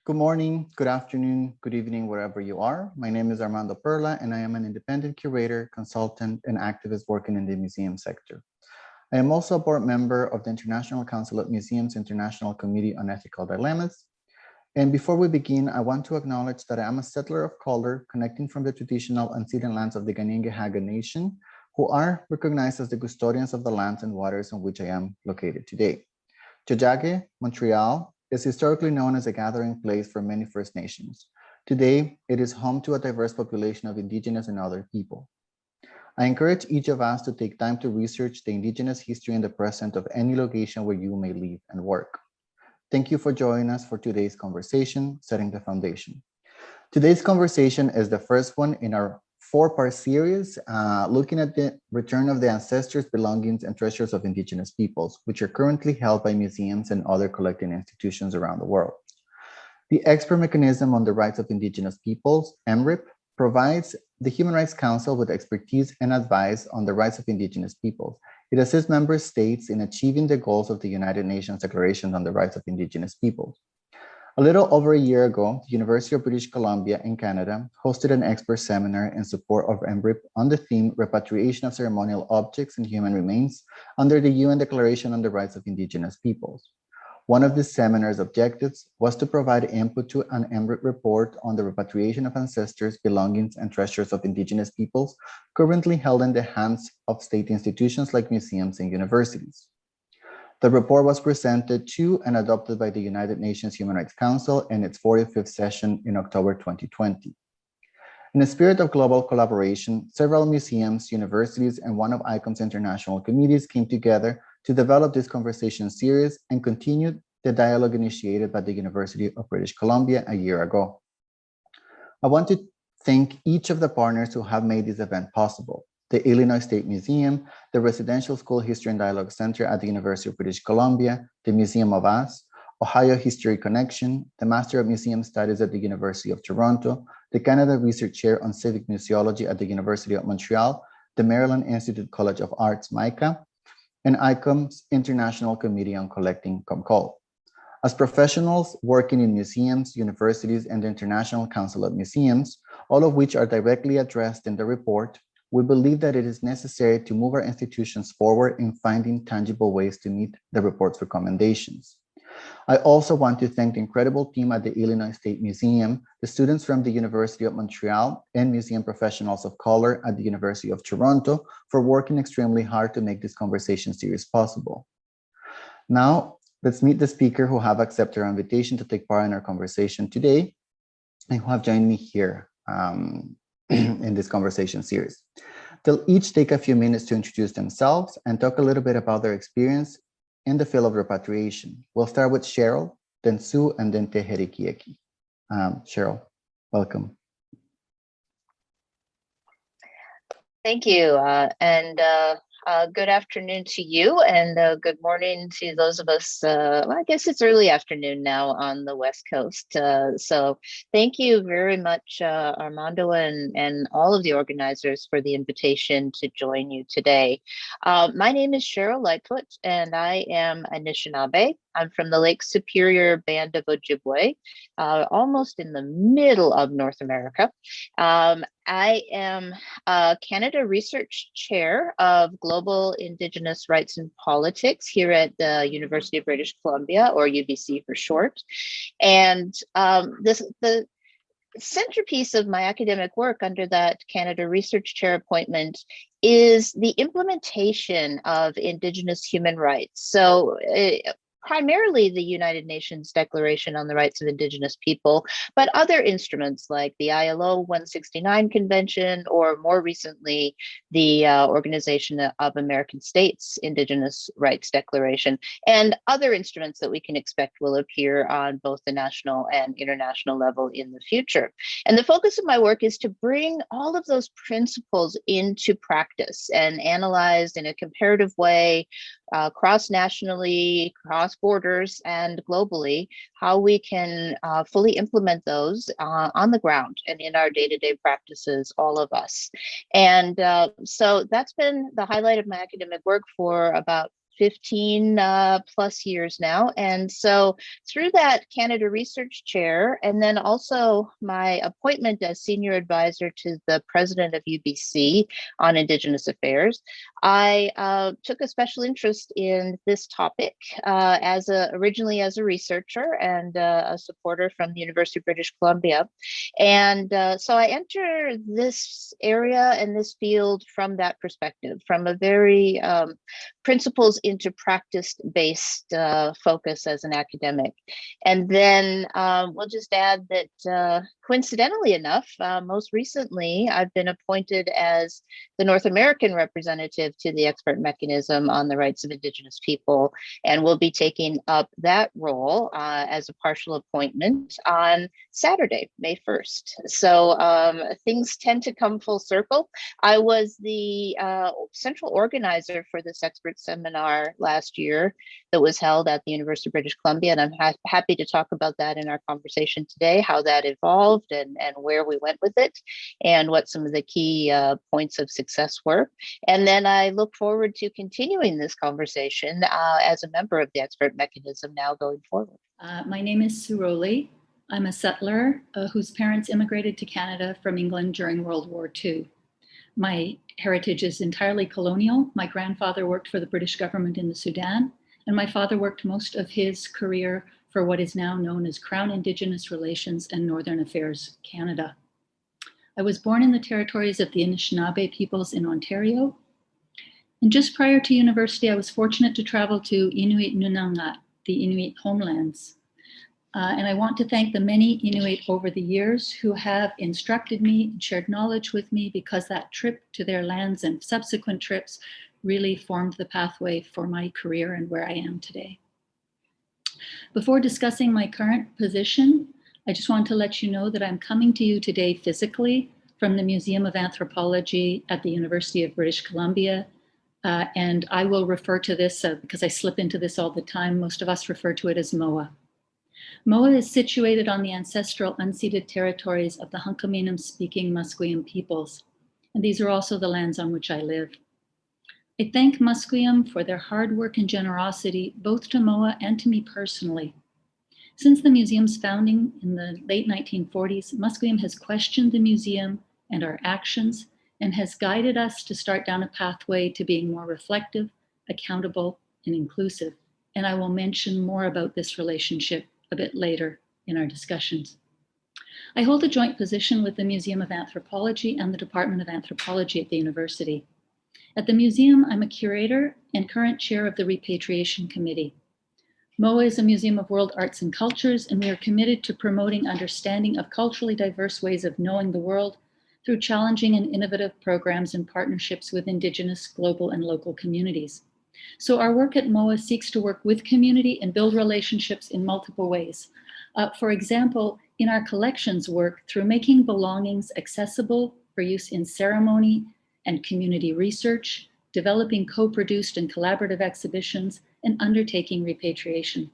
Good morning, good afternoon, good evening, wherever you are. My name is Armando Perla, and I am an independent curator, consultant, and activist working in the museum sector. I am also a board member of the International Council of Museums International Committee on Ethical Dilemmas. And before we begin, I want to acknowledge that I am a settler of color connecting from the traditional unceded lands of the Kanien'kehá:ka Nation, who are recognized as the custodians of the lands and waters on which I am located today. Tiohtià:ke, Montreal, is historically known as a gathering place for many First Nations. Today, it is home to a diverse population of Indigenous and other people. I encourage each of us to take time to research the Indigenous history and the present of any location where you may live and work. Thank you for joining us for today's conversation, Setting the Foundation. Today's conversation is the first one in our four-part series, looking at the return of the ancestors, belongings, and treasures of Indigenous peoples, which are currently held by museums and other collecting institutions around the world. The Expert Mechanism on the Rights of Indigenous Peoples, EMRIP, provides the Human Rights Council with expertise and advice on the rights of Indigenous peoples. It assists member states in achieving the goals of the United Nations Declaration on the Rights of Indigenous Peoples. A little over a year ago, the University of British Columbia in Canada hosted an expert seminar in support of EMRIP on the theme Repatriation of Ceremonial Objects and Human Remains under the UN Declaration on the Rights of Indigenous Peoples. One of the seminar's objectives was to provide input to an EMRIP report on the repatriation of ancestors, belongings, and treasures of Indigenous peoples currently held in the hands of state institutions like museums and universities. The report was presented to and adopted by the United Nations Human Rights Council in its 45th session in October 2020. In a spirit of global collaboration, several museums, universities, and one of ICOM's international committees came together to develop this conversation series and continued the dialogue initiated by the University of British Columbia a year ago. I want to thank each of the partners who have made this event possible: the Illinois State Museum, the Residential School History and Dialogue Center at the University of British Columbia, the Museum of Us, Ohio History Connection, the Master of Museum Studies at the University of Toronto, the Canada Research Chair on Civic Museology at the University of Montreal, the Maryland Institute College of Arts, MICA, and ICOM's International Committee on Collecting, COMCOL. As professionals working in museums, universities, and the International Council of Museums, all of which are directly addressed in the report, we believe that it is necessary to move our institutions forward in finding tangible ways to meet the report's recommendations. I also want to thank the incredible team at the Illinois State Museum, the students from the University of Montreal, and museum professionals of color at the University of Toronto for working extremely hard to make this conversation series possible. Now, let's meet the speakers who have accepted our invitation to take part in our conversation today and who have joined me here in this conversation series. They'll each take a few minutes to introduce themselves and talk a little bit about their experience in the field of repatriation. We'll start with Sheryl, then Sue, and then Teherikieki. Sheryl, welcome. Thank you, and good afternoon to you, and good morning to those of us. Well, I guess it's early afternoon now on the West Coast. So thank you very much, Armando, and all of the organizers for the invitation to join you today. My name is Sheryl Lightfoot, and I am Anishinaabe. I'm from the Lake Superior Band of Ojibwe, almost in the middle of North America. I am a Canada Research Chair of Global Indigenous Rights and Politics here at the University of British Columbia, or UBC for short. And the centerpiece of my academic work under that Canada Research Chair appointment is the implementation of Indigenous human rights. So primarily the United Nations Declaration on the Rights of Indigenous People, but other instruments like the ILO 169 Convention, or more recently, the Organization of American States Indigenous Rights Declaration, and other instruments that we can expect will appear on both the national and international level in the future. And the focus of my work is to bring all of those principles into practice and analyze in a comparative way, cross-nationally, cross borders, and globally, how we can fully implement those on the ground and in our day-to-day practices, all of us. And so that's been the highlight of my academic work for about 15 plus years now. And so through that Canada Research Chair, and then also my appointment as Senior Advisor to the President of UBC on Indigenous Affairs, I took a special interest in this topic originally as a researcher and a supporter from the University of British Columbia. And so I enter this area and this field from that perspective, from a very principles into practice-based focus as an academic. And then we'll just add that coincidentally enough, most recently, I've been appointed as the North American representative to the expert mechanism on the rights of Indigenous people, and will be taking up that role as a partial appointment on Saturday, May 1st. So things tend to come full circle. I was the central organizer for this expert seminar last year that was held at the University of British Columbia, and I'm happy to talk about that in our conversation today, how that evolved and where we went with it, and what some of the key points of success were. And then I look forward to continuing this conversation as a member of the expert mechanism now going forward. My name is Suroli. I'm a settler whose parents immigrated to Canada from England during World War II. My heritage is entirely colonial. My grandfather worked for the British government in the Sudan, and my father worked most of his career for what is now known as Crown Indigenous Relations and Northern Affairs Canada. I was born in the territories of the Anishinaabe peoples in Ontario. And just prior to university, I was fortunate to travel to Inuit Nunangat, the Inuit homelands. And I want to thank the many Inuit over the years who have instructed me and shared knowledge with me, because that trip to their lands and subsequent trips really formed the pathway for my career and where I am today. Before discussing my current position, I just want to let you know that I'm coming to you today physically from the Museum of Anthropology at the University of British Columbia. And I will refer to this because I slip into this all the time. Most of us refer to it as MOA. MOA is situated on the ancestral unceded territories of the Hunkaminam-speaking Musqueam peoples, and these are also the lands on which I live. I thank Musqueam for their hard work and generosity, both to MOA and to me personally. Since the museum's founding in the late 1940s, Musqueam has questioned the museum and our actions, and has guided us to start down a pathway to being more reflective, accountable, and inclusive. And I will mention more about this relationship a bit later in our discussions. I hold a joint position with the Museum of Anthropology and the Department of Anthropology at the university. At the museum, I'm a curator and current chair of the Repatriation Committee. MOA is a museum of world arts and cultures, and we are committed to promoting understanding of culturally diverse ways of knowing the world through challenging and innovative programs and partnerships with Indigenous, global, and local communities. So our work at MOA seeks to work with community and build relationships in multiple ways. For example, in our collections work, through making belongings accessible for use in ceremony and community research, developing co-produced and collaborative exhibitions, and undertaking repatriation.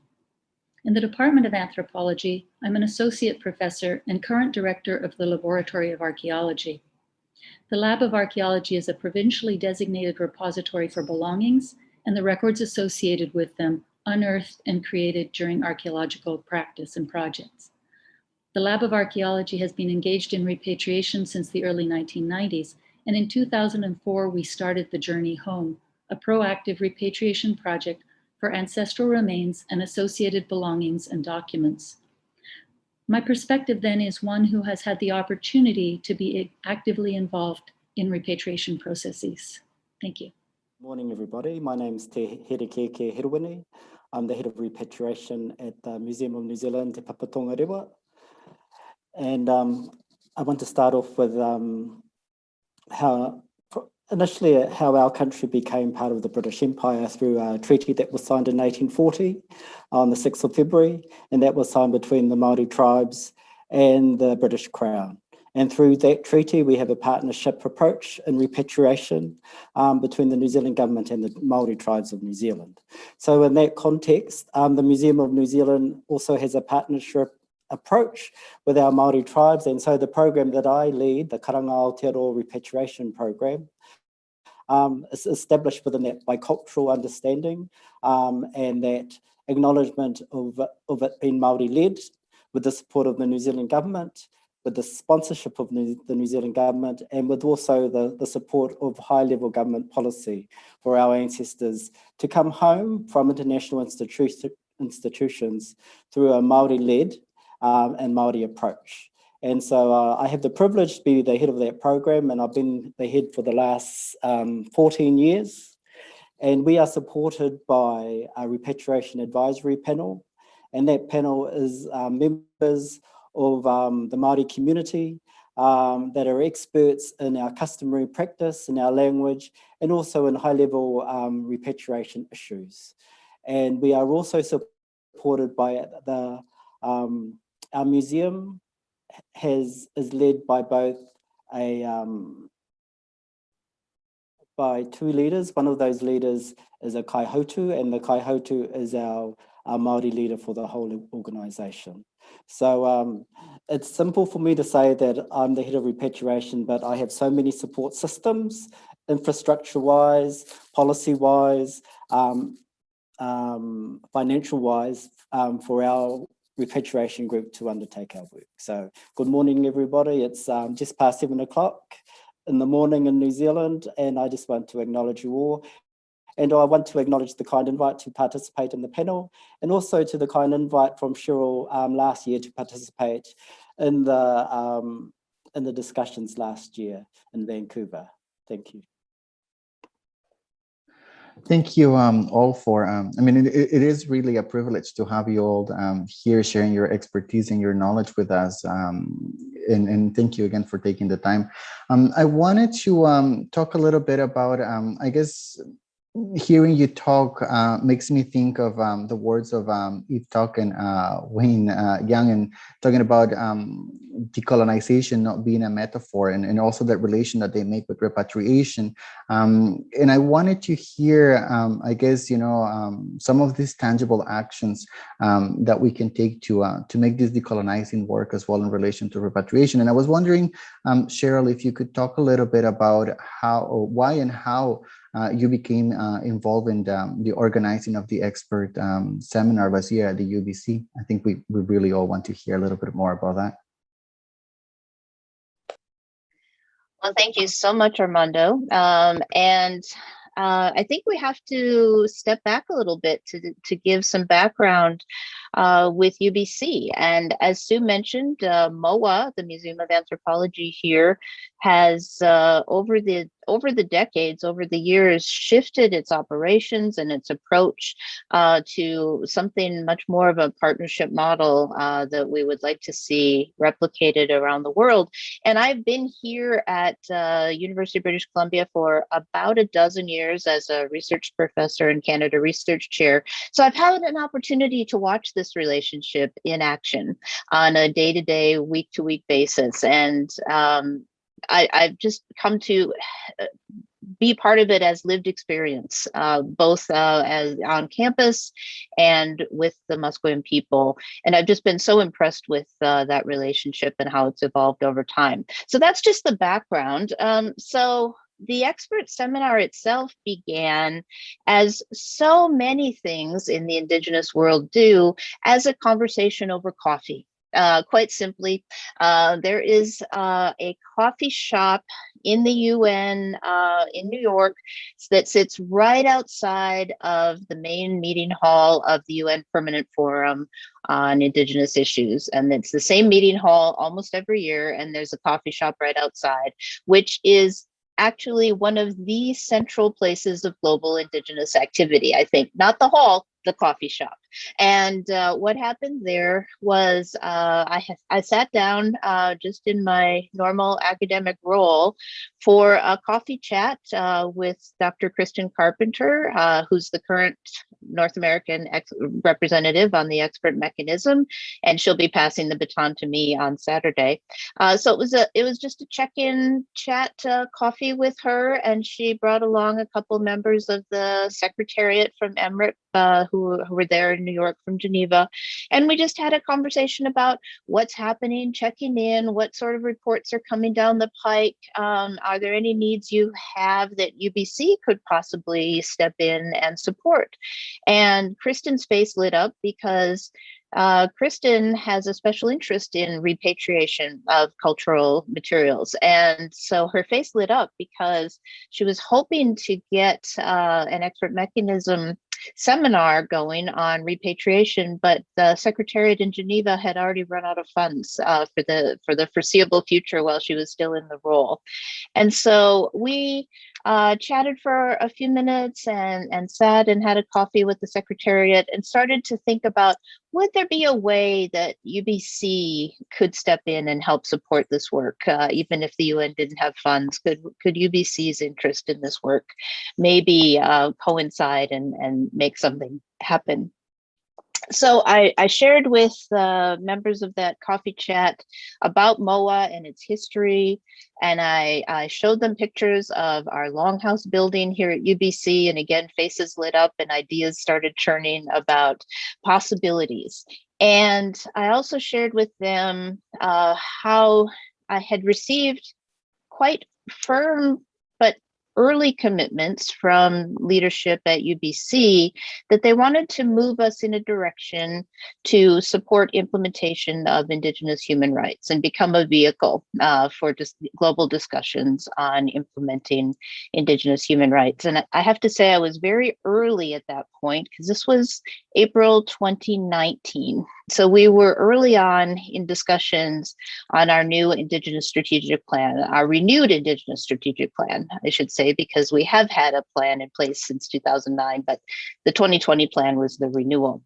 In the Department of Anthropology, I'm an associate professor and current director of the Laboratory of Archaeology. The Lab of Archaeology is a provincially designated repository for belongings and the records associated with them, unearthed and created during archaeological practice and projects. The Lab of Archaeology has been engaged in repatriation since the early 1990s, and in 2004, we started the Journey Home, a proactive repatriation project for ancestral remains and associated belongings and documents. My perspective then is one who has had the opportunity to be actively involved in repatriation processes. Thank you. Morning, everybody. My name is Te Herekeke Hirwini. I'm the head of repatriation at the Museum of New Zealand, Te Papatonga Rewa. And I want to start off with how our country became part of the British Empire through a treaty that was signed in 1840 on the 6th of February, and that was signed between the Māori tribes and the British Crown. And through that treaty, we have a partnership approach in repatriation between the New Zealand government and the Māori tribes of New Zealand. So in that context, the Museum of New Zealand also has a partnership approach with our Māori tribes. And so the program that I lead, the Karanga Aotearoa Repatriation Program, is established within that bicultural understanding and that acknowledgement of it being Māori-led with the support of the New Zealand government, with the sponsorship of the New Zealand government, and with also the support of high-level government policy for our ancestors to come home from international institutions through a Māori-led and Māori approach. And so I have the privilege to be the head of that program, and I've been the head for the last 14 years. And we are supported by a repatriation advisory panel, and that panel is members of the Māori community that are experts in our customary practice, in our language, and also in high-level repatriation issues. And we are also supported by our museum is led by both by two leaders. One of those leaders is a kaihotu, and the kaihotu is our Māori leader for the whole organisation. So it's simple for me to say that I'm the head of repatriation, but I have so many support systems, infrastructure-wise, policy-wise, financial-wise, for our repatriation group to undertake our work. So good morning, everybody. It's just past 7 o'clock in the morning in New Zealand, and I just want to acknowledge you all. And I want to acknowledge the kind invite to participate in the panel, and also to the kind invite from Sheryl last year to participate in the discussions last year in Vancouver. Thank you. Thank you all for, I mean, it is really a privilege to have you all here sharing your expertise and your knowledge with us. And thank you again for taking the time. I wanted to talk a little bit about, I guess, hearing you talk makes me think of the words of Eve Tuck and Wayne Young, and talking about decolonization not being a metaphor, and also that relation that they make with repatriation. And I wanted to hear, I guess, you know, some of these tangible actions that we can take to make this decolonizing work as well in relation to repatriation. And I was wondering, Sheryl, if you could talk a little bit about how, or why and how you became involved in the organizing of the expert seminar last year at the UBC. I think we really all want to hear a little bit more about that. Well, thank you so much, Armando. I think we have to step back a little bit to give some background with UBC. And as Sue mentioned, MOA, the Museum of Anthropology here, has over the decades, over the years, shifted its operations and its approach to something much more of a partnership model that we would like to see replicated around the world. And I've been here at University of British Columbia for about a dozen years as a research professor and Canada Research Chair. So I've had an opportunity to watch this relationship in action on a day-to-day, week-to-week basis. And I've just come to be part of it as lived experience, both as on campus and with the Musqueam people. And I've just been so impressed with that relationship and how it's evolved over time. So that's just the background. So the expert seminar itself began, as so many things in the Indigenous world do, as a conversation over coffee. Quite simply, there is a coffee shop in the UN in New York that sits right outside of the main meeting hall of the UN Permanent Forum on Indigenous Issues. And it's the same meeting hall almost every year. And there's a coffee shop right outside, which is actually one of the central places of global Indigenous activity, I think. Not the hall, the coffee shop. And what happened there was I sat down just in my normal academic role for a coffee chat with Dr. Kristen Carpenter, who's the current North American representative on the expert mechanism, and she'll be passing the baton to me on Saturday. So it was just a check-in chat coffee with her, and she brought along a couple members of the secretariat from EMRIP who who were there in New York from Geneva. And we just had a conversation about what's happening, checking in, what sort of reports are coming down the pike. Are there any needs you have that UBC could possibly step in and support? And Kristen's face lit up because Kristen has a special interest in repatriation of cultural materials. And so her face lit up because she was hoping to get an expert mechanism seminar going on repatriation, but the Secretariat in Geneva had already run out of funds for the foreseeable future while she was still in the role. And so we chatted for a few minutes and sat and had a coffee with the Secretariat and started to think about, would there be a way that UBC could step in and help support this work, even if the UN didn't have funds? Could UBC's interest in this work maybe coincide and make something happen? So I shared with members of that coffee chat about MOA and its history, and I showed them pictures of our longhouse building here at UBC, and again, faces lit up and ideas started churning about possibilities. And I also shared with them how I had received quite firm but early commitments from leadership at UBC that they wanted to move us in a direction to support implementation of Indigenous human rights and become a vehicle for global discussions on implementing Indigenous human rights. And I have to say I was very early at that point because this was April 2019. So we were early on in discussions on our new Indigenous strategic plan, our renewed Indigenous strategic plan, I should say, because we have had a plan in place since 2009, but the 2020 plan was the renewal.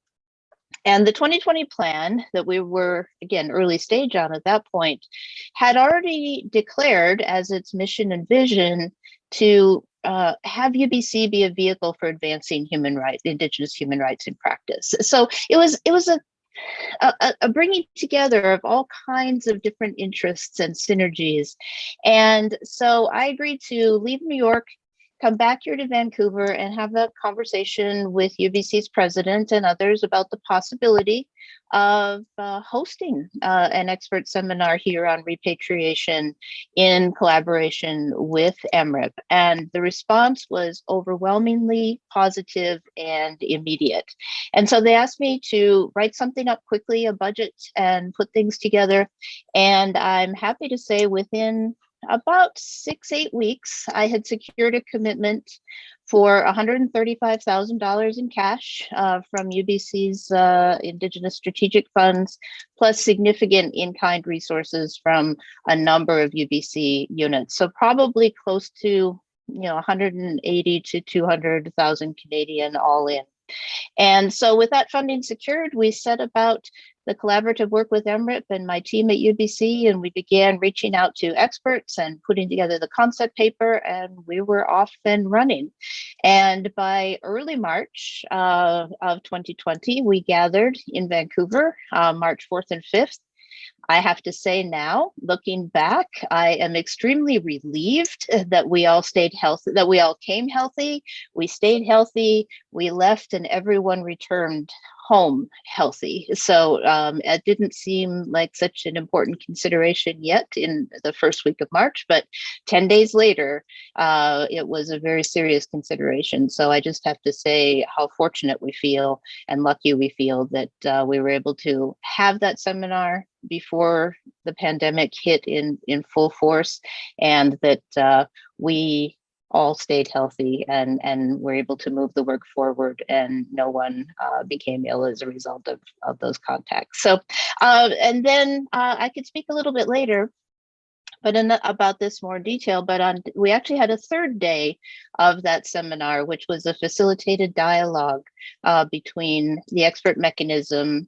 And the 2020 plan that we were, again, early stage on at that point, had already declared as its mission and vision to have UBC be a vehicle for advancing human rights, Indigenous human rights in practice. So it was a bringing together of all kinds of different interests and synergies. And so I agreed to leave New York, come back here to Vancouver and have a conversation with UBC's president and others about the possibility of hosting an expert seminar here on repatriation in collaboration with EMRIP. And the response was overwhelmingly positive and immediate. And so they asked me to write something up quickly, a budget, and put things together. And I'm happy to say within about 6-8 weeks, I had secured a commitment for $135,000 in cash from UBC's Indigenous Strategic Funds, plus significant in-kind resources from a number of UBC units. So probably close to 180 to 200,000 Canadian all in. And so with that funding secured, we set about the collaborative work with EMRIP and my team at UBC, and we began reaching out to experts and putting together the concept paper, and we were off and running. And by early March of 2020, we gathered in Vancouver, March 4th and 5th. I have to say now, looking back, I am extremely relieved that we all stayed healthy, that we all came healthy, we stayed healthy, we left, and everyone returned home healthy. So it didn't seem like such an important consideration yet in the first week of March, but 10 days later, it was a very serious consideration. So I just have to say how fortunate we feel and lucky we feel that we were able to have that seminar before the pandemic hit in full force, and that we all stayed healthy and were able to move the work forward, and no one became ill as a result of those contacts. So, and then I could speak a little bit later, but about this more in detail, but we actually had a third day of that seminar, which was a facilitated dialogue between the expert mechanism,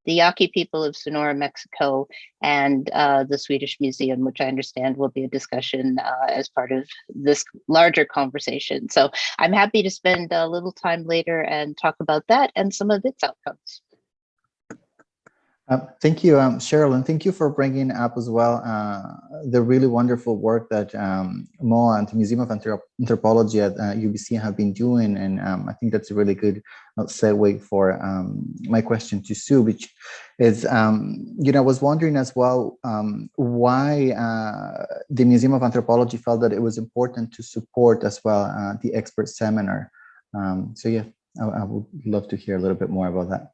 the Yaqui people of Sonora, Mexico, and the Swedish Museum, which I understand will be a discussion as part of this larger conversation. So I'm happy to spend a little time later and talk about that and some of its outcomes. Thank you, Sheryl, and thank you for bringing up as well the really wonderful work that MOA and the Museum of Anthropology at UBC have been doing. And I think that's a really good segue for my question to Sue, which is, I was wondering as well why the Museum of Anthropology felt that it was important to support as well the expert seminar. So yeah, I would love to hear a little bit more about that.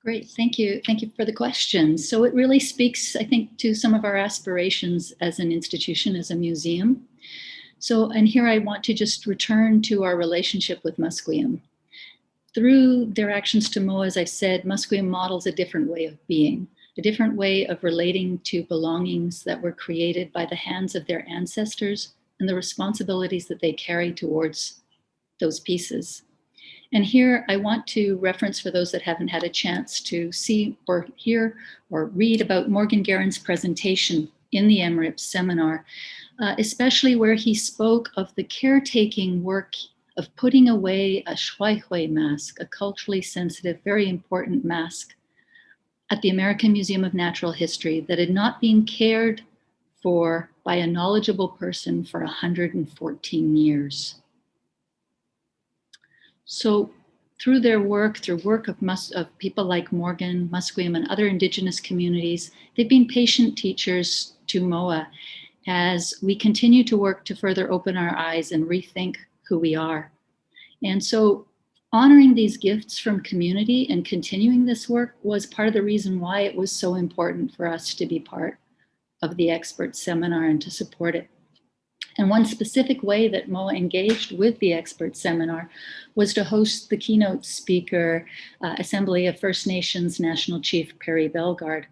Great, thank you. Thank you for the question. So it really speaks, I think, to some of our aspirations as an institution, as a museum. So, and here I want to just return to our relationship with Musqueam. Through their actions to MOA, as I said, Musqueam models a different way of being, a different way of relating to belongings that were created by the hands of their ancestors and the responsibilities that they carry towards those pieces. And here I want to reference, for those that haven't had a chance to see or hear or read about Morgan Guerin's presentation in the EMRIP seminar, especially where he spoke of the caretaking work of putting away a Shwaihui mask, a culturally sensitive, very important mask, at the American Museum of Natural History that had not been cared for by a knowledgeable person for 114 years. So through their work, through work of people like Morgan, Musqueam, and other Indigenous communities, they've been patient teachers to MOA as we continue to work to further open our eyes and rethink who we are. And so honoring these gifts from community and continuing this work was part of the reason why it was so important for us to be part of the expert seminar and to support it. And one specific way that MOA engaged with the expert seminar was to host the keynote speaker, Assembly of First Nations National Chief Perry Bellegarde.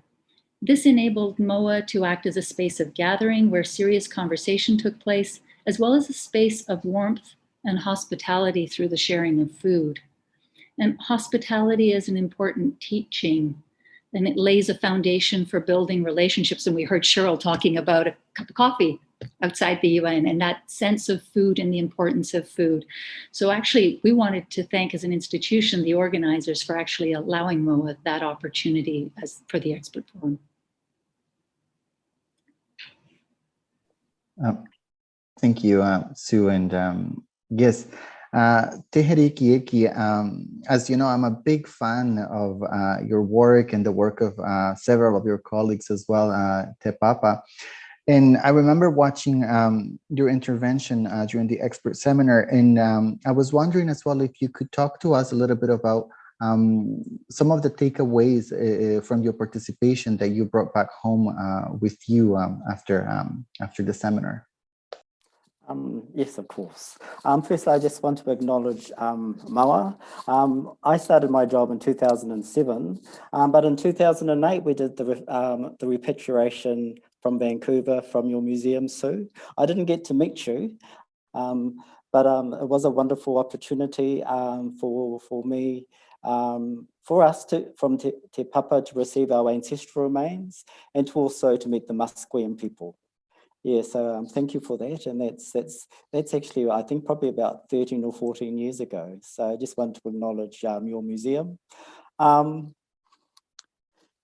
This enabled MOA to act as a space of gathering where serious conversation took place, as well as a space of warmth and hospitality through the sharing of food. And hospitality is an important teaching, and it lays a foundation for building relationships. And we heard Sheryl talking about a cup of coffee outside the UN and that sense of food and the importance of food. So actually, we wanted to thank as an institution the organizers for actually allowing MOA that opportunity for the expert forum. Thank you, Sue. And yes, Teheri Kieki, as you know, I'm a big fan of your work and the work of several of your colleagues as well, Te Papa. And I remember watching your intervention during the expert seminar, and I was wondering as well if you could talk to us a little bit about some of the takeaways from your participation that you brought back home with you after the seminar. Yes, of course. First, I just want to acknowledge MOA. I started my job in 2007, but in 2008, we did the repatriation from Vancouver from your museum, Sue. I didn't get to meet you, but it was a wonderful opportunity for me, for us from Te Papa to receive our ancestral remains and to also to meet the Musqueam people. Yeah, so thank you for that, and that's actually, I think, probably about 13 or 14 years ago. So I just want to acknowledge your museum.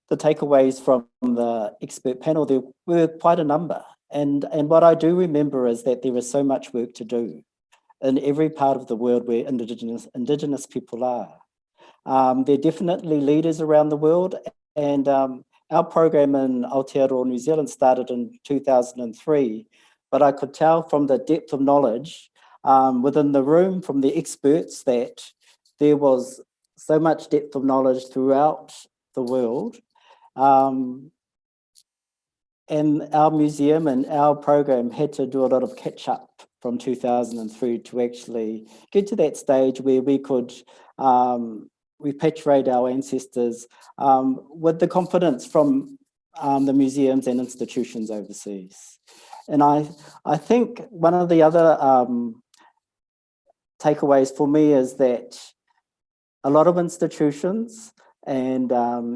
The takeaways from the expert panel, there were quite a number, and what I do remember is that there is so much work to do in every part of the world where Indigenous people are. There are definitely leaders around the world, and our program in Aotearoa, New Zealand started in 2003, but I could tell from the depth of knowledge within the room from the experts that there was so much depth of knowledge throughout the world. And our museum and our program had to do a lot of catch up from 2003 to actually get to that stage where we could repatriate our ancestors with the confidence from the museums and institutions overseas. And I think one of the other takeaways for me is that a lot of institutions and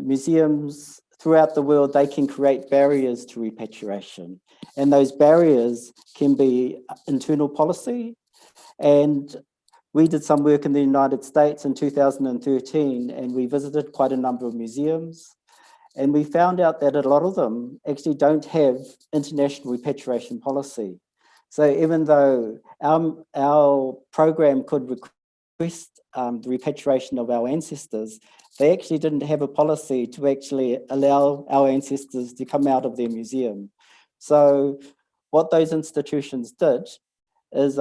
museums throughout the world, they can create barriers to repatriation. And those barriers can be internal policy, and we did some work in the United States in 2013, and we visited quite a number of museums. And we found out that a lot of them actually don't have international repatriation policy. So even though our program could request the repatriation of our ancestors, they actually didn't have a policy to actually allow our ancestors to come out of their museum. So what those institutions did is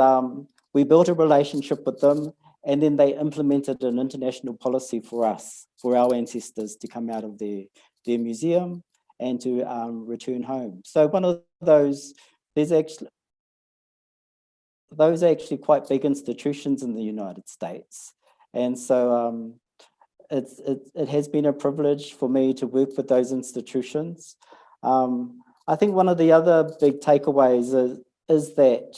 we built a relationship with them, and then they implemented an international policy for us, for our ancestors to come out of their museum and to return home. So one of those, those are actually quite big institutions in the United States. And so it has been a privilege for me to work with those institutions. I think one of the other big takeaways is that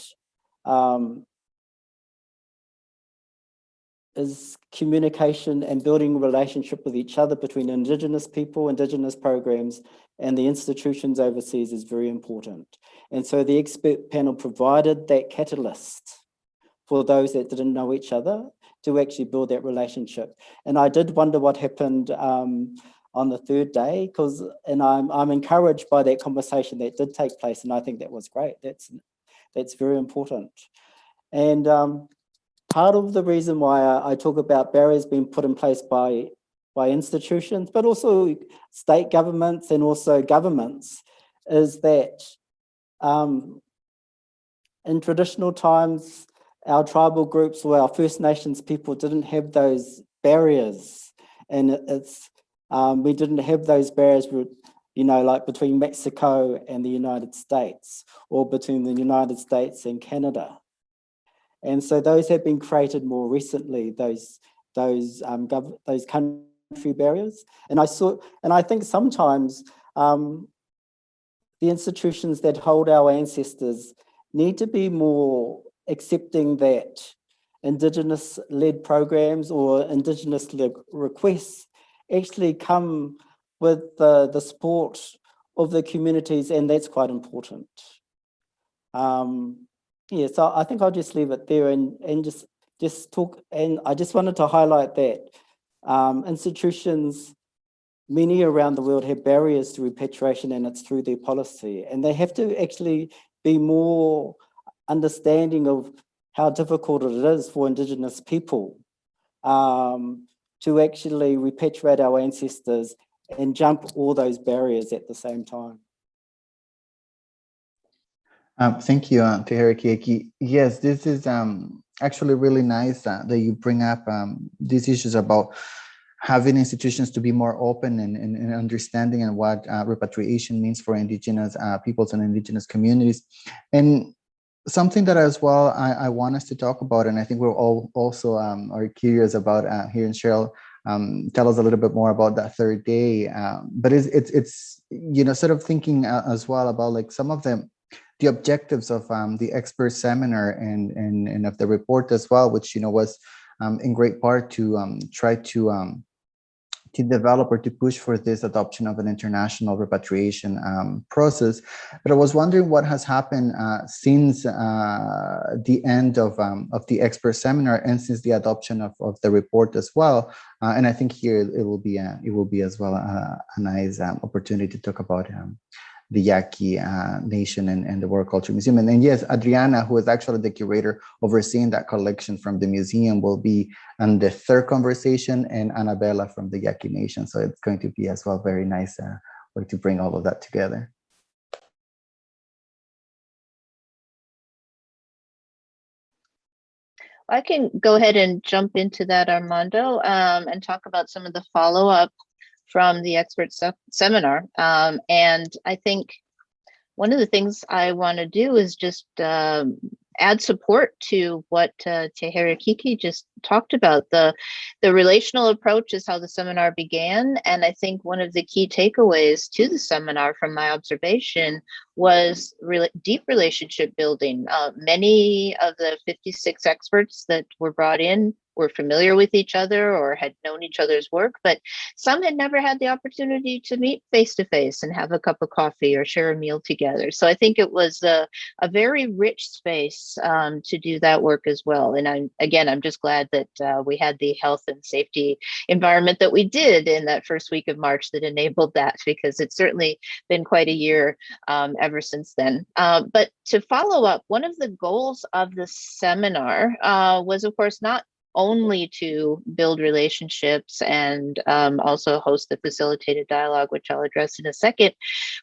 is communication and building a relationship with each other between Indigenous people, Indigenous programs, and the institutions overseas is very important. And so the expert panel provided that catalyst for those that didn't know each other to actually build that relationship. And I did wonder what happened on the third day, and I'm encouraged by that conversation that did take place, and I think that was great. That's very important. And part of the reason why I talk about barriers being put in place by institutions, but also state governments and also governments, is that in traditional times, our tribal groups or our First Nations people didn't have those barriers. And we didn't have those barriers, like between Mexico and the United States, or between the United States and Canada. And so those have been created more recently, those country barriers. And I think sometimes the institutions that hold our ancestors need to be more accepting that Indigenous-led programs or Indigenous-led requests actually come with the support of the communities, and that's quite important. Yeah, so I think I'll just leave it there and just talk. And I just wanted to highlight that institutions, many around the world, have barriers to repatriation, and it's through their policy. And they have to actually be more understanding of how difficult it is for Indigenous people to actually repatriate our ancestors and jump all those barriers at the same time. Thank you, Tehera Kieki. Yes, this is actually really nice that you bring up these issues about having institutions to be more open and understanding and what repatriation means for Indigenous peoples and Indigenous communities. And something that as well I want us to talk about, and I think we're all also are curious about hearing Sheryl tell us a little bit more about that third day. But it's sort of thinking as well about like some of the objectives of the expert seminar and of the report as well, which was in great part to try to develop or to push for this adoption of an international repatriation process. But I was wondering what has happened since the end of the expert seminar and since the adoption of the report as well. And I think here it will be as well a nice opportunity to talk about the Yaqui Nation and the World Culture Museum. And yes, Adriana, who is actually the curator overseeing that collection from the museum, will be on the third conversation, and Annabella from the Yaqui Nation. So it's going to be as well very nice way to bring all of that together. I can go ahead and jump into that, Armando, and talk about some of the follow-up from the expert seminar. And I think one of the things I want to do is just add support to what Tehera Kieki just talked about. The relational approach is how the seminar began. And I think one of the key takeaways to the seminar from my observation was really deep relationship building. Many of the 56 experts that were brought in were familiar with each other or had known each other's work, but some had never had the opportunity to meet face to face and have a cup of coffee or share a meal together. So I think it was a very rich space to do that work as well. And I'm just glad that we had the health and safety environment that we did in that first week of March that enabled that, because it's certainly been quite a year ever since then. But to follow up, one of the goals of the seminar was, of course, not only to build relationships and also host the facilitated dialogue, which I'll address in a second,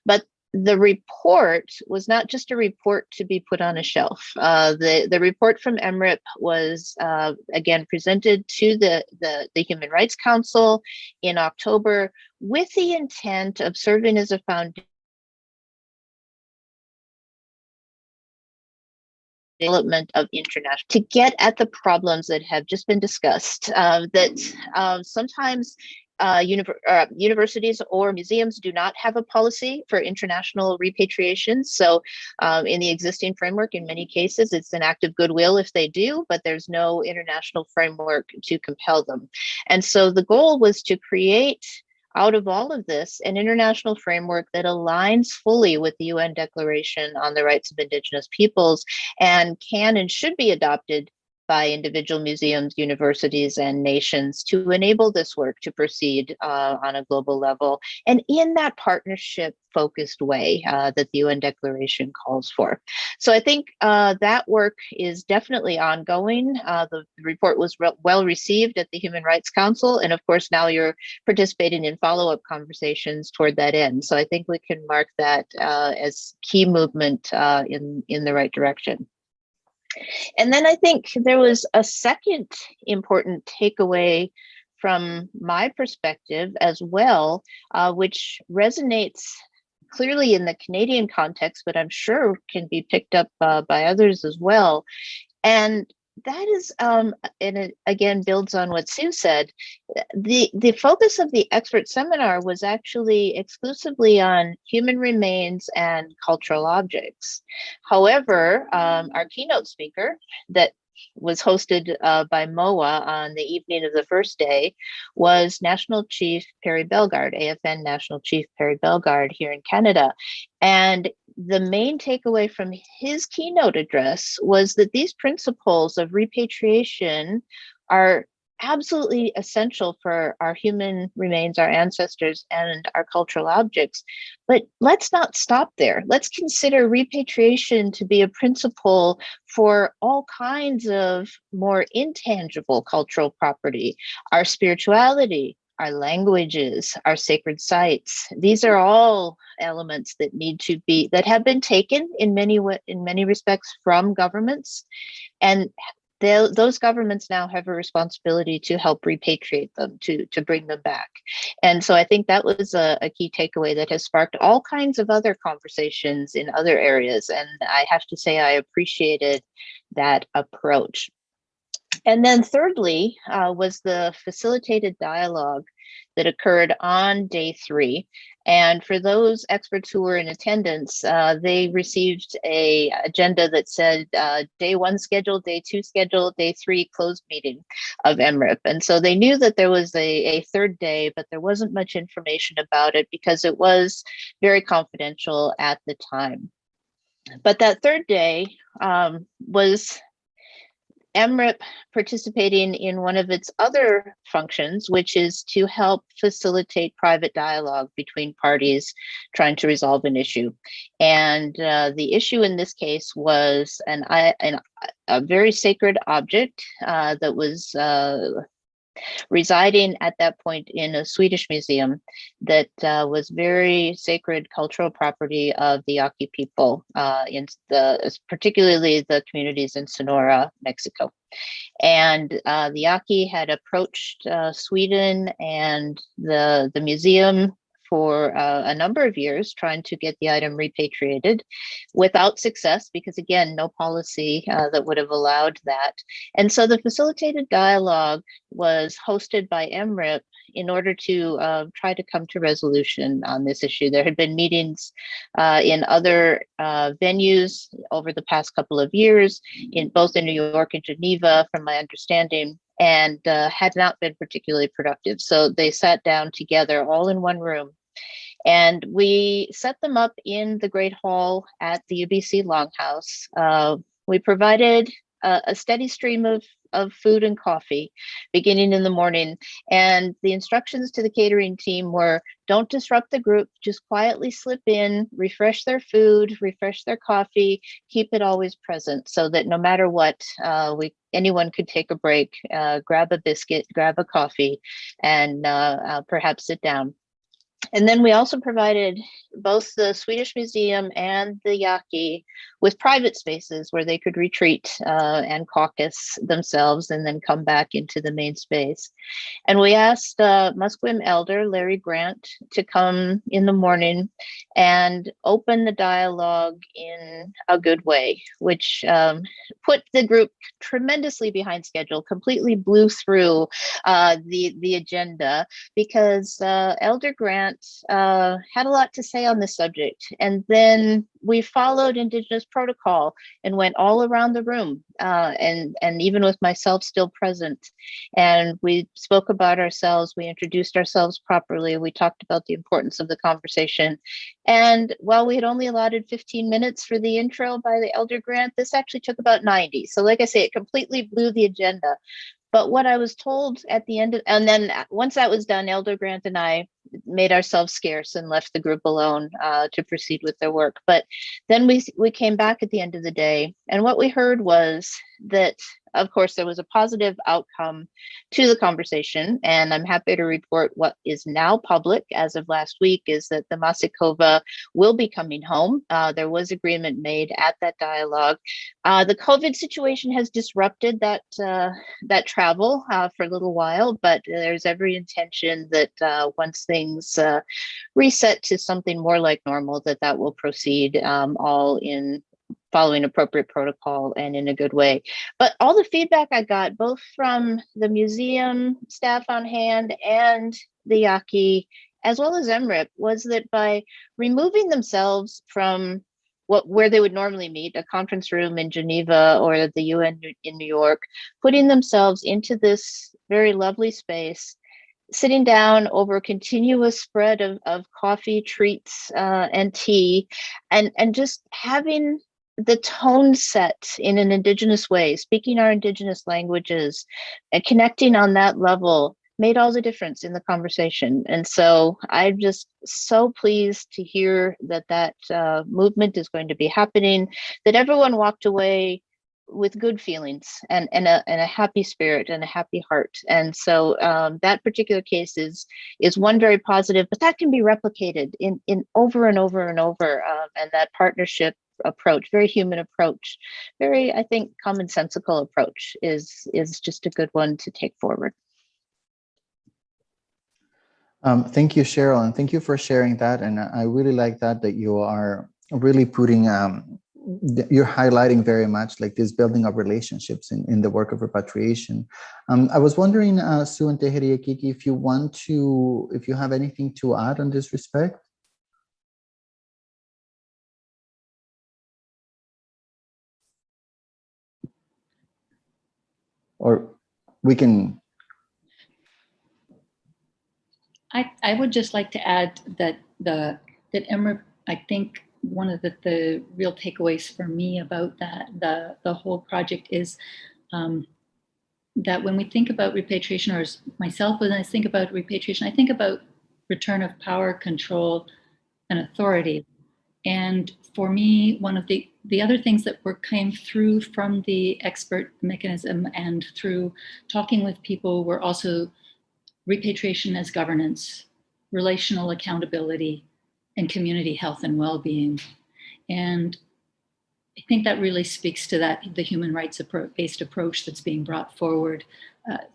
but the report was not just a report to be put on a shelf. The report from EMRIP was again presented to the Human Rights Council in October with the intent of serving as a foundation development of international, to get at the problems that have just been discussed, that sometimes universities or museums do not have a policy for international repatriation. So in the existing framework, in many cases, it's an act of goodwill if they do, but there's no international framework to compel them. And so the goal was to create, out of all of this, an international framework that aligns fully with the UN Declaration on the Rights of Indigenous Peoples and can and should be adopted by individual museums, universities, and nations to enable this work to proceed on a global level, and in that partnership-focused way that the UN Declaration calls for. So I think that work is definitely ongoing. The report was well received at the Human Rights Council, and of course now you're participating in follow-up conversations toward that end. So I think we can mark that as key movement in the right direction. And then I think there was a second important takeaway from my perspective as well, which resonates clearly in the Canadian context, but I'm sure can be picked up by others as well. And that is, and it again builds on what Sue said, the focus of the expert seminar was actually exclusively on human remains and cultural objects. However, our keynote speaker that was hosted by MOA on the evening of the first day was National Chief Perry Bellegarde, AFN National Chief Perry Bellegarde here in Canada. And the main takeaway from his keynote address was that these principles of repatriation are absolutely essential for our human remains, our ancestors, and our cultural objects. But let's not stop there. Let's consider repatriation to be a principle for all kinds of more intangible cultural property, our spirituality, our languages, our sacred sites. These are all elements that need to be, that have been taken in many respects from governments, and those governments now have a responsibility to help repatriate them, to bring them back. And so I think that was a key takeaway that has sparked all kinds of other conversations in other areas. And I have to say, I appreciated that approach. And then thirdly was the facilitated dialogue that occurred on day 3. And for those experts who were in attendance, they received an agenda that said day 1 scheduled, day 2 scheduled, day 3 closed meeting of EMRIP. And so they knew that there was a third day, but there wasn't much information about it because it was very confidential at the time. But that third day was EMRIP participating in one of its other functions, which is to help facilitate private dialogue between parties trying to resolve an issue. And the issue in this case was a very sacred object that was residing at that point in a Swedish museum that was very sacred cultural property of the Yaqui people, particularly the communities in Sonora, Mexico. And the Yaqui had approached Sweden and the museum for a number of years, trying to get the item repatriated without success, because again, no policy that would have allowed that. And so the facilitated dialogue was hosted by EMRIP in order to try to come to resolution on this issue. There had been meetings in other venues over the past couple of years, both in New York and Geneva, from my understanding. and had not been particularly productive. So they sat down together all in one room, and we set them up in the Great Hall at the UBC Longhouse. We provided a steady stream of food and coffee beginning in the morning. And the instructions to the catering team were, don't disrupt the group, just quietly slip in, refresh their food, refresh their coffee, keep it always present so that no matter what, anyone could take a break, grab a biscuit, grab a coffee, and perhaps sit down. And then we also provided both the Swedish Museum and the Yaqui with private spaces where they could retreat and caucus themselves and then come back into the main space. And we asked Musqueam elder Larry Grant to come in the morning and open the dialogue in a good way, which put the group tremendously behind schedule, completely blew through the agenda, because Elder Grant had a lot to say on this subject. And then we followed Indigenous protocol and went all around the room, and even with myself still present. And we spoke about ourselves, we introduced ourselves properly, we talked about the importance of the conversation. And while we had only allotted 15 minutes for the intro by the Elder Grant, this actually took about 90. So like I say, it completely blew the agenda. But what I was told at the end of, and then once that was done, Elder Grant and I made ourselves scarce and left the group alone to proceed with their work. But then we came back at the end of the day, and what we heard was that, of course, there was a positive outcome to the conversation, and I'm happy to report what is now public as of last week is that the Masikova will be coming home. There was agreement made at that dialogue. The COVID situation has disrupted that travel for a little while, but there's every intention that once things reset to something more like normal, that will proceed all in following appropriate protocol and in a good way. But all the feedback I got, both from the museum staff on hand and the Yaqui, as well as EMRIP, was that by removing themselves from where they would normally meet, a conference room in Geneva or the UN in New York, putting themselves into this very lovely space, sitting down over a continuous spread of coffee, treats, and tea, and just having the tone set in an Indigenous way, speaking our Indigenous languages, and connecting on that level made all the difference in the conversation. And so I'm just so pleased to hear that movement is going to be happening, that everyone walked away with good feelings and a happy spirit and a happy heart. And so that particular case is one very positive, but that can be replicated in over and over and over. And that partnership approach, very human approach, very, I think, commonsensical approach is just a good one to take forward. Thank you, Sheryl, and thank you for sharing that. And I really like that you are really putting, you're highlighting very much like this building of relationships in the work of repatriation. I was wondering, Sue and Teheriakiki, if you have anything to add on this respect? Or we can. I would just like to add that that EMRIP, I think one of the real takeaways for me about the whole project is that when we think about repatriation, or myself, when I think about repatriation, I think about return of power, control, and authority. And for me, one of the other things that came through from the expert mechanism and through talking with people were also repatriation as governance, relational accountability, and community health and well-being. And I think that really speaks to the human rights based approach that's being brought forward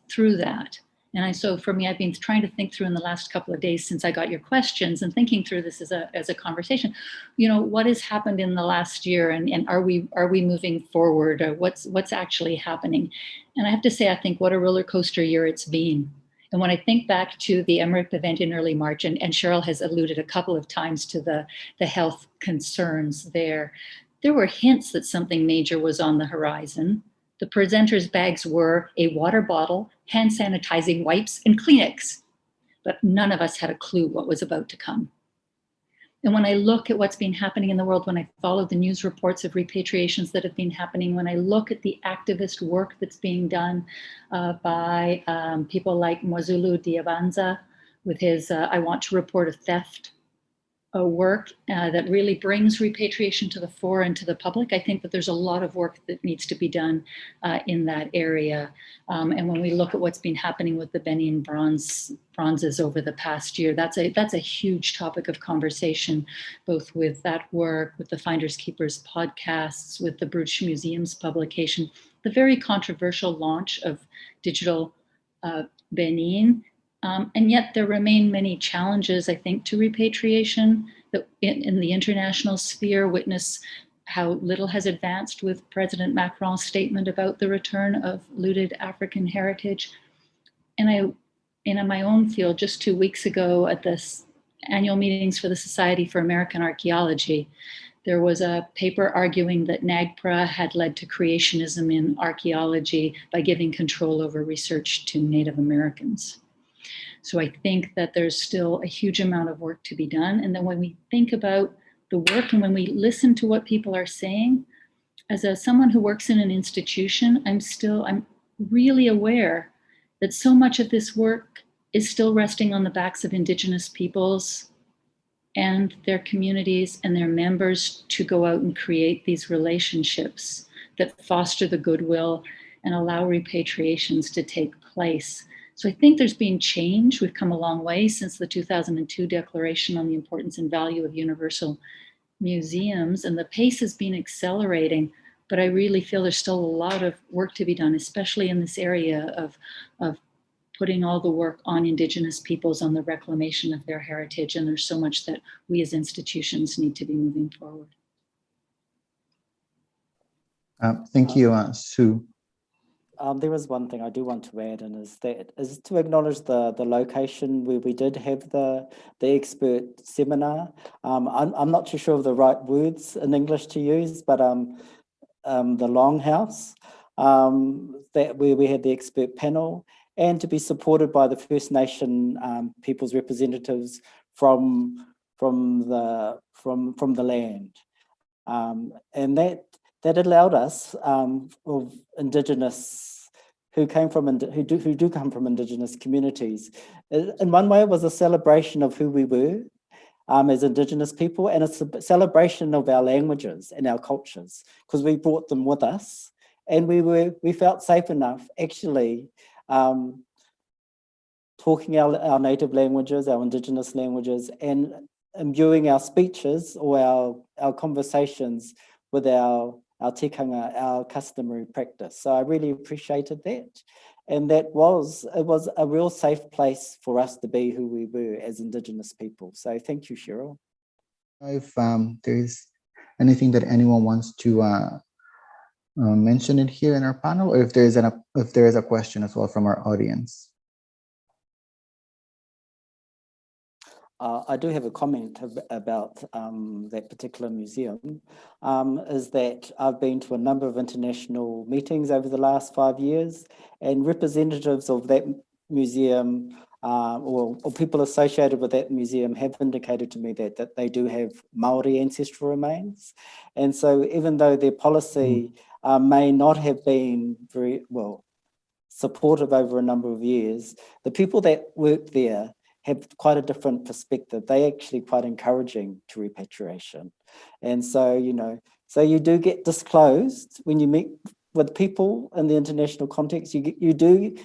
through that. And so for me, I've been trying to think through in the last couple of days since I got your questions and thinking through this as a conversation, what has happened in the last year, and are we moving forward, or what's actually happening? And I have to say, I think what a roller coaster year it's been. And when I think back to the EMRIP event in early March, and Sheryl has alluded a couple of times to the health concerns there were hints that something major was on the horizon. The presenters' bags were a water bottle, hand sanitizing wipes, and Kleenex. But none of us had a clue what was about to come. And when I look at what's been happening in the world, when I follow the news reports of repatriations that have been happening, when I look at the activist work that's being done by people like Mwazulu Diabanza with his I Want to Report a Theft work that really brings repatriation to the fore and to the public, I think that there's a lot of work that needs to be done in that area. And when we look at what's been happening with the Benin bronzes over the past year, that's a huge topic of conversation, both with that work, with the Finders Keepers podcasts, with the Bruges Museum's publication, the very controversial launch of digital Benin. And yet there remain many challenges, I think, to repatriation that in the international sphere. Witness how little has advanced with President Macron's statement about the return of looted African heritage. And in my own field, just 2 weeks ago at this annual meetings for the Society for American Archaeology, there was a paper arguing that NAGPRA had led to creationism in archaeology by giving control over research to Native Americans. So I think that there's still a huge amount of work to be done. And then when we think about the work and when we listen to what people are saying, as someone who works in an institution, I'm really aware that so much of this work is still resting on the backs of Indigenous peoples and their communities and their members to go out and create these relationships that foster the goodwill and allow repatriations to take place. So I think there's been change. We've come a long way since the 2002 Declaration on the Importance and Value of Universal Museums, and the pace has been accelerating, but I really feel there's still a lot of work to be done, especially in this area of putting all the work on Indigenous peoples, on the reclamation of their heritage, and there's so much that we as institutions need to be moving forward. Thank you, Sue. There is one thing I do want to add, and is to acknowledge the location where we did have the expert seminar. I'm not too sure of the right words in English to use, but the Longhouse, where we had the expert panel, and to be supported by the First Nation people's representatives from the land, and that allowed us, of Indigenous who do come from Indigenous communities. In one way, it was a celebration of who we were as Indigenous people, and it's a celebration of our languages and our cultures, because we brought them with us, and we felt safe enough actually talking our native languages, our Indigenous languages, and imbuing our speeches or our conversations with our tikanga, our customary practice. So I really appreciated that. And it was a real safe place for us to be who we were as Indigenous people. So thank you, Sheryl. If there's anything that anyone wants to mention it here in our panel, or if there is a question as well from our audience. I do have a comment about that particular museum, is that I've been to a number of international meetings over the last 5 years, and representatives of that museum or people associated with that museum have indicated to me that they do have Maori ancestral remains. And so even though their policy may not have been very well supportive over a number of years, the people that work there have quite a different perspective. They're actually quite encouraging to repatriation. And so, so you do get disclosed when you meet with people in the international context, you do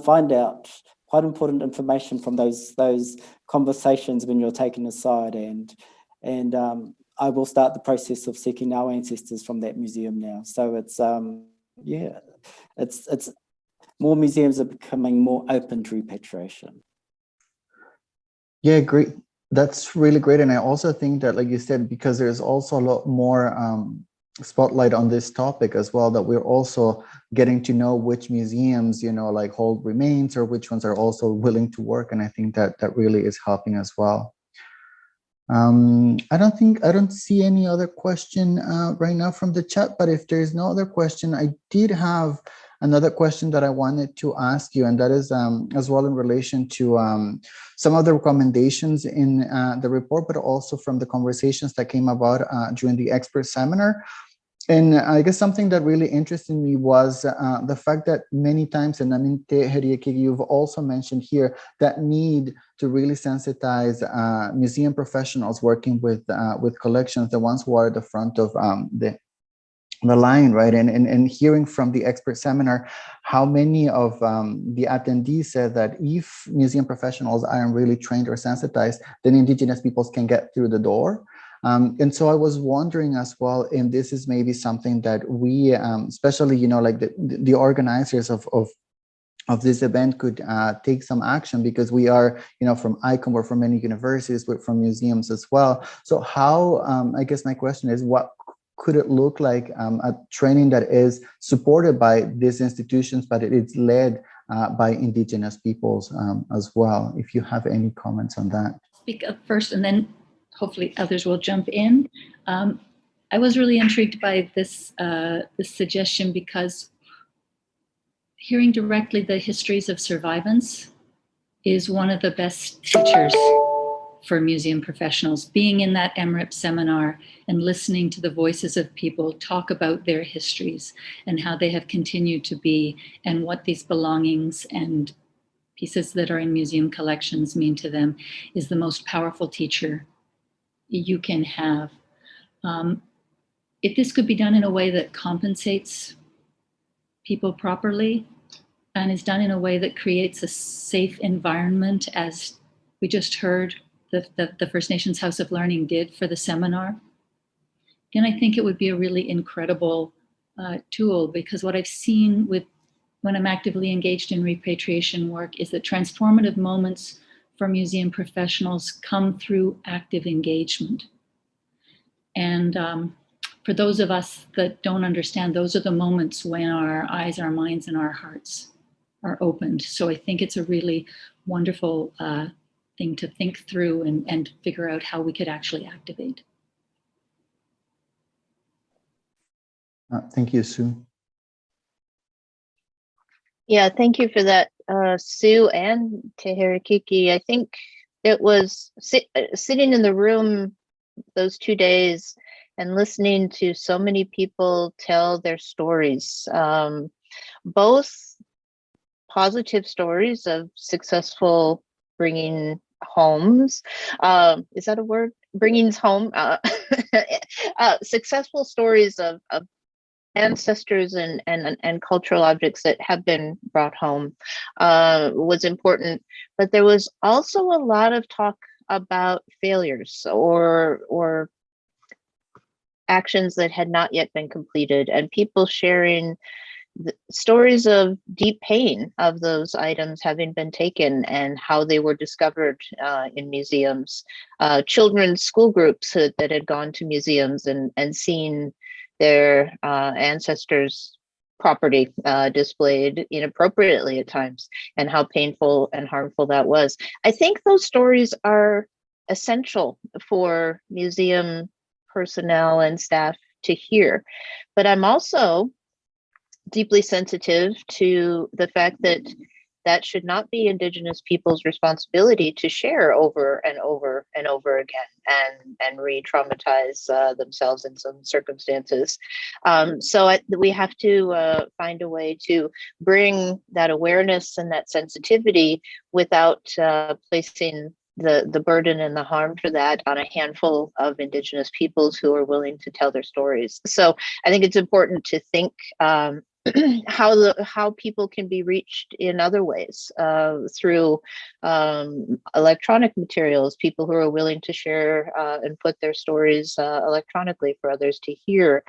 find out quite important information from those conversations when you're taken aside. And I will start the process of seeking our ancestors from that museum now. So it's, it's more museums are becoming more open to repatriation. Yeah, great. That's really great. And I also think that, like you said, because there's also a lot more spotlight on this topic as well, that we're also getting to know which museums, like hold remains or which ones are also willing to work. And I think that really is helping as well. I don't see any other question right now from the chat, but if there is no other question, I did have another question that I wanted to ask you, and that is as well in relation to some of the recommendations in the report, but also from the conversations that came about during the expert seminar. And I guess something that really interested me was the fact that many times, and I mean, you've also mentioned here, that need to really sensitize museum professionals working with collections, the ones who are at the front of the line, right? And hearing from the expert seminar, how many of the attendees said that if museum professionals aren't really trained or sensitized, then Indigenous peoples can get through the door. And so I was wondering as well, and this is maybe something that we, especially, you know, like the organizers of this event could take some action, because we are, you know, from ICOM or from many universities, but from museums as well. So how, I guess my question is, what could it look like a training that is supported by these institutions, but it's led by Indigenous peoples as well? If you have any comments on that. Speak up first, and then hopefully others will jump in. I was really intrigued by this suggestion, because hearing directly the histories of survivance is one of the best teachers for museum professionals. Being in that EMRIP seminar and listening to the voices of people talk about their histories and how they have continued to be, and what these belongings and pieces that are in museum collections mean to them, is the most powerful teacher you can have. If this could be done in a way that compensates people properly and is done in a way that creates a safe environment, as we just heard the First Nations House of Learning did for the seminar, then I think it would be a really incredible tool. Because what I've seen when I'm actively engaged in repatriation work is that transformative moments for museum professionals come through active engagement. And for those of us that don't understand, those are the moments when our eyes, our minds, and our hearts are opened. So I think it's a really wonderful thing to think through and figure out how we could actually activate. Thank you, Sue. Yeah, thank you for that, Sue and Teherikiki. I think it was sitting in the room those 2 days and listening to so many people tell their stories, both positive stories of successful bringing homes. Is that a word? Bringing home. Successful stories of ancestors and cultural objects that have been brought home was important. But there was also a lot of talk about failures or actions that had not yet been completed, and people sharing the stories of deep pain of those items having been taken and how they were discovered in museums. Children's school groups that had gone to museums and seen their ancestors' property displayed inappropriately at times, and how painful and harmful that was. I think those stories are essential for museum personnel and staff to hear. But I'm also deeply sensitive to the fact that that should not be Indigenous people's responsibility to share over and over and over again and re-traumatize themselves in some circumstances. So we have to find a way to bring that awareness and that sensitivity without placing the burden and the harm for that on a handful of Indigenous peoples who are willing to tell their stories. So I think it's important to think how people can be reached in other ways through electronic materials, people who are willing to share and put their stories electronically for others to hear.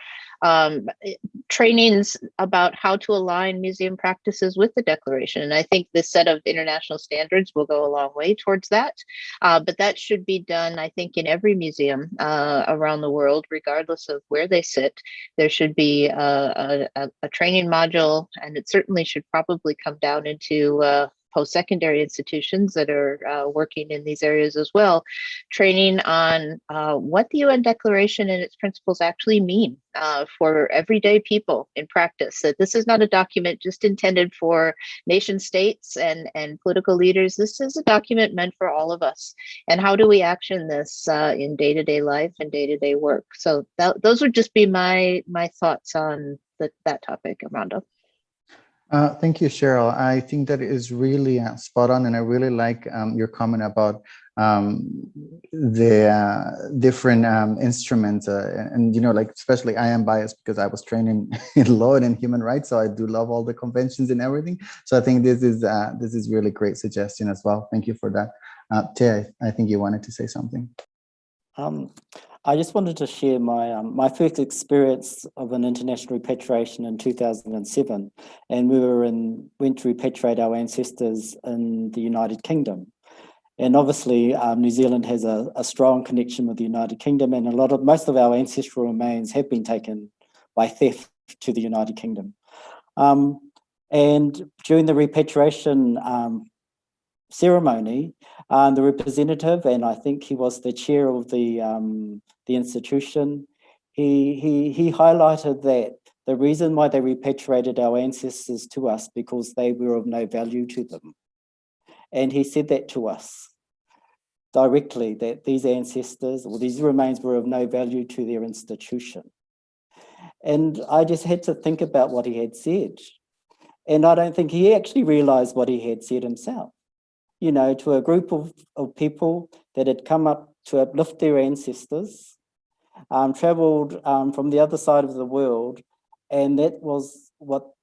Trainings about how to align museum practices with the Declaration. And I think this set of international standards will go a long way towards that. But that should be done, I think, in every museum around the world, regardless of where they sit. There should be a training module, and it certainly should probably come down into post-secondary institutions that are working in these areas as well, training on what the UN Declaration and its principles actually mean for everyday people in practice. That this is not a document just intended for nation states and political leaders. This is a document meant for all of us. And how do we action this in day-to-day life and day-to-day work? So those would just be my thoughts on that topic, Armando. Thank you, Cheryl. I think that is really spot on, and I really like your comment about the different instruments, and like especially I am biased because I was trained in law and in human rights, so I do love all the conventions and everything. So I think this is really great suggestion as well. Thank you for that. Tia, I think you wanted to say something. I just wanted to share my my first experience of an international repatriation in 2007, and we went to repatriate our ancestors in the United Kingdom. And obviously, New Zealand has a strong connection with the United Kingdom, and most of our ancestral remains have been taken by theft to the United Kingdom. And during the repatriation ceremony, the representative, and I think he was the chair of the institution, he highlighted that the reason why they repatriated our ancestors to us because they were of no value to them. And he said that to us directly, that these ancestors or these remains were of no value to their institution. And I just had to think about what he had said. And I don't think he actually realized what he had said himself. To a group of people that had come up to uplift their ancestors, traveled from the other side of the world, and that was what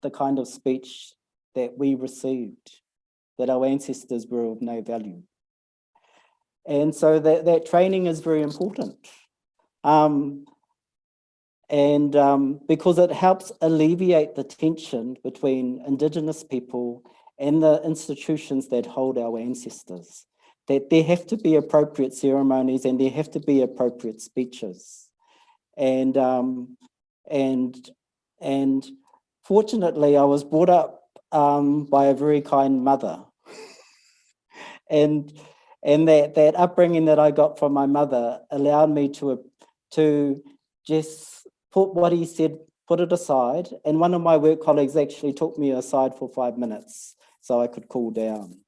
the kind of speech that we received, that our ancestors were of no value. And so that training is very important. Because it helps alleviate the tension between Indigenous people and the institutions that hold our ancestors, that there have to be appropriate ceremonies and there have to be appropriate speeches. And fortunately, I was brought up by a very kind mother. and that upbringing that I got from my mother allowed me to just put what he said, put it aside. And one of my work colleagues actually took me aside for 5 minutes so I could cool down.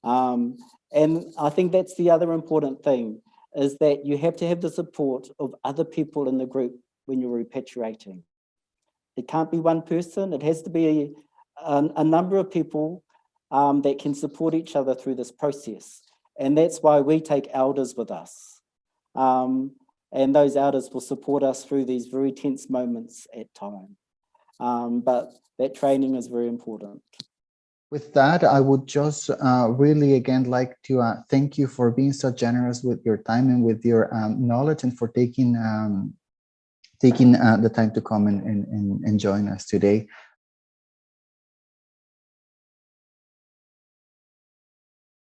And I think that's the other important thing, is that you have to have the support of other people in the group when you're repatriating. It can't be one person. It has to be a number of people that can support each other through this process. And that's why we take elders with us. And those elders will support us through these very tense moments at time. But that training is very important. With that, I would just really again like to thank you for being so generous with your time and with your knowledge, and for taking the time to come and join us today.